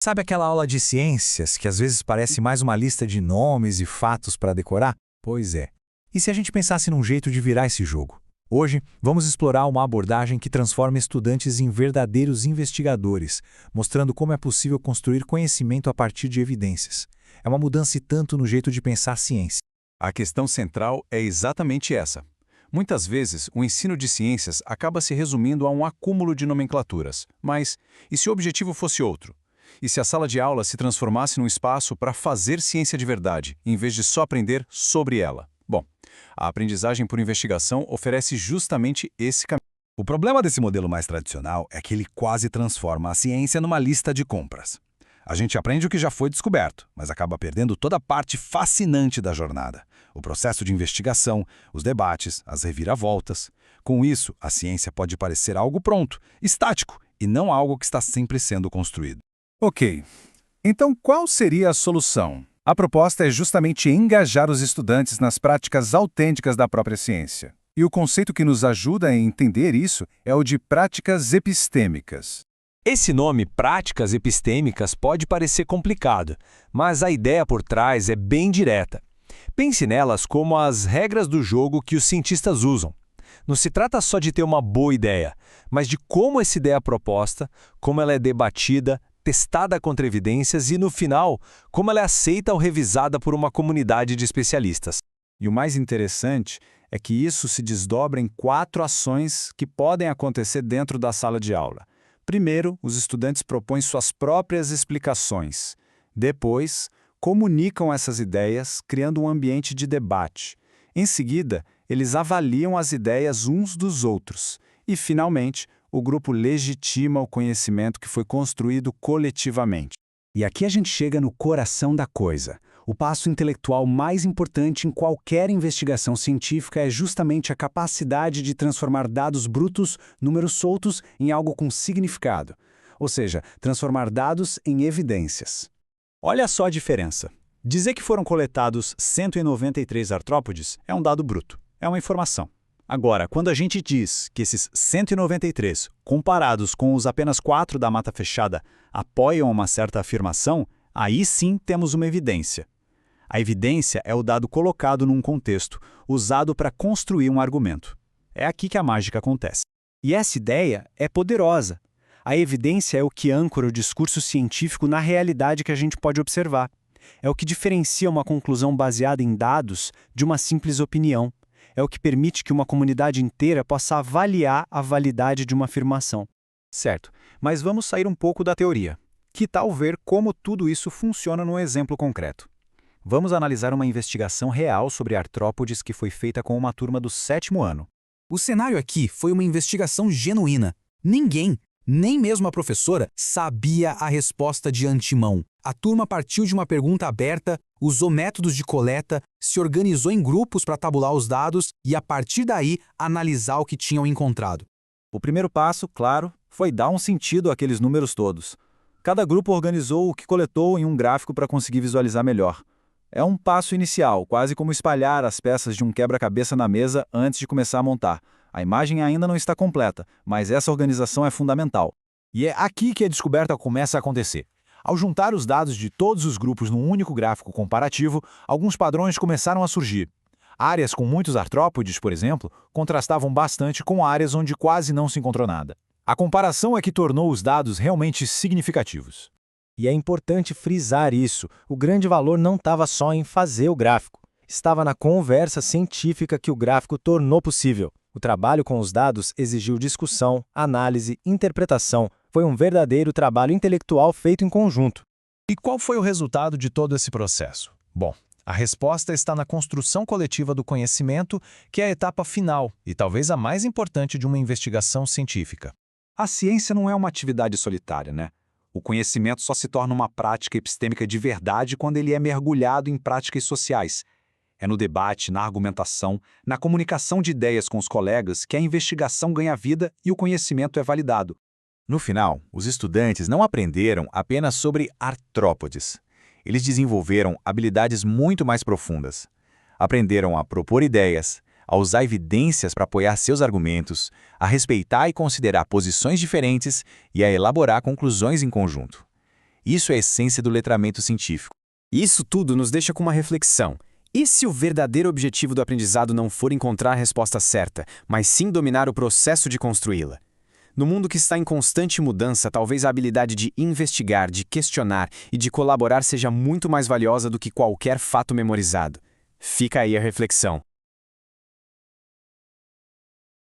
Sabe aquela aula de ciências que às vezes parece mais uma lista de nomes e fatos para decorar? Pois é. E se a gente pensasse num jeito de virar esse jogo? Hoje, vamos explorar uma abordagem que transforma estudantes em verdadeiros investigadores, mostrando como é possível construir conhecimento a partir de evidências. É uma mudança e tanto no jeito de pensar a ciência. A questão central é exatamente essa. Muitas vezes, o ensino de ciências acaba se resumindo a um acúmulo de nomenclaturas. Mas, e se o objetivo fosse outro? E se a sala de aula se transformasse num espaço para fazer ciência de verdade, em vez de só aprender sobre ela? Bom, a aprendizagem por investigação oferece justamente esse caminho. O problema desse modelo mais tradicional é que ele quase transforma a ciência numa lista de compras. A gente aprende o que já foi descoberto, mas acaba perdendo toda a parte fascinante da jornada. O processo de investigação, os debates, as reviravoltas. Com isso, a ciência pode parecer algo pronto, estático, e não algo que está sempre sendo construído. Ok. Então, qual seria a solução? A proposta é justamente engajar os estudantes nas práticas autênticas da própria ciência. E o conceito que nos ajuda a entender isso é o de práticas epistêmicas. Esse nome, práticas epistêmicas, pode parecer complicado, mas a ideia por trás é bem direta. Pense nelas como as regras do jogo que os cientistas usam. Não se trata só de ter uma boa ideia, mas de como essa ideia é proposta, como ela é debatida, testada contra evidências e, no final, como ela é aceita ou revisada por uma comunidade de especialistas. E o mais interessante é que isso se desdobra em 4 ações que podem acontecer dentro da sala de aula. Primeiro, os estudantes propõem suas próprias explicações. Depois, comunicam essas ideias, criando um ambiente de debate. Em seguida, eles avaliam as ideias uns dos outros. E, finalmente, o grupo legitima o conhecimento que foi construído coletivamente. E aqui a gente chega no coração da coisa. O passo intelectual mais importante em qualquer investigação científica é justamente a capacidade de transformar dados brutos, números soltos, em algo com significado. Ou seja, transformar dados em evidências. Olha só a diferença. Dizer que foram coletados 193 artrópodes é um dado bruto, é uma informação. Agora, quando a gente diz que esses 193, comparados com os apenas 4 da mata fechada, apoiam uma certa afirmação, aí sim temos uma evidência. A evidência é o dado colocado num contexto, usado para construir um argumento. É aqui que a mágica acontece. E essa ideia é poderosa. A evidência é o que âncora o discurso científico na realidade que a gente pode observar. É o que diferencia uma conclusão baseada em dados de uma simples opinião. É o que permite que uma comunidade inteira possa avaliar a validade de uma afirmação. Certo, mas vamos sair um pouco da teoria. Que tal ver como tudo isso funciona num exemplo concreto? Vamos analisar uma investigação real sobre artrópodes que foi feita com uma turma do 7º ano. O cenário aqui foi uma investigação genuína. Ninguém, nem mesmo a professora, sabia a resposta de antemão. A turma partiu de uma pergunta aberta, usou métodos de coleta, se organizou em grupos para tabular os dados e, a partir daí, analisar o que tinham encontrado. O primeiro passo, claro, foi dar um sentido àqueles números todos. Cada grupo organizou o que coletou em um gráfico para conseguir visualizar melhor. É um passo inicial, quase como espalhar as peças de um quebra-cabeça na mesa antes de começar a montar. A imagem ainda não está completa, mas essa organização é fundamental. E é aqui que a descoberta começa a acontecer. Ao juntar os dados de todos os grupos num único gráfico comparativo, alguns padrões começaram a surgir. Áreas com muitos artrópodes, por exemplo, contrastavam bastante com áreas onde quase não se encontrou nada. A comparação é que tornou os dados realmente significativos. E é importante frisar isso. O grande valor não estava só em fazer o gráfico. Estava na conversa científica que o gráfico tornou possível. O trabalho com os dados exigiu discussão, análise, interpretação. Foi um verdadeiro trabalho intelectual feito em conjunto. E qual foi o resultado de todo esse processo? Bom, a resposta está na construção coletiva do conhecimento, que é a etapa final e talvez a mais importante de uma investigação científica. A ciência não é uma atividade solitária, né? O conhecimento só se torna uma prática epistêmica de verdade quando ele é mergulhado em práticas sociais. É no debate, na argumentação, na comunicação de ideias com os colegas que a investigação ganha vida e o conhecimento é validado. No final, os estudantes não aprenderam apenas sobre artrópodes. Eles desenvolveram habilidades muito mais profundas. Aprenderam a propor ideias, a usar evidências para apoiar seus argumentos, a respeitar e considerar posições diferentes e a elaborar conclusões em conjunto. Isso é a essência do letramento científico. Isso tudo nos deixa com uma reflexão. E se o verdadeiro objetivo do aprendizado não for encontrar a resposta certa, mas sim dominar o processo de construí-la? No mundo que está em constante mudança, talvez a habilidade de investigar, de questionar e de colaborar seja muito mais valiosa do que qualquer fato memorizado. Fica aí a reflexão.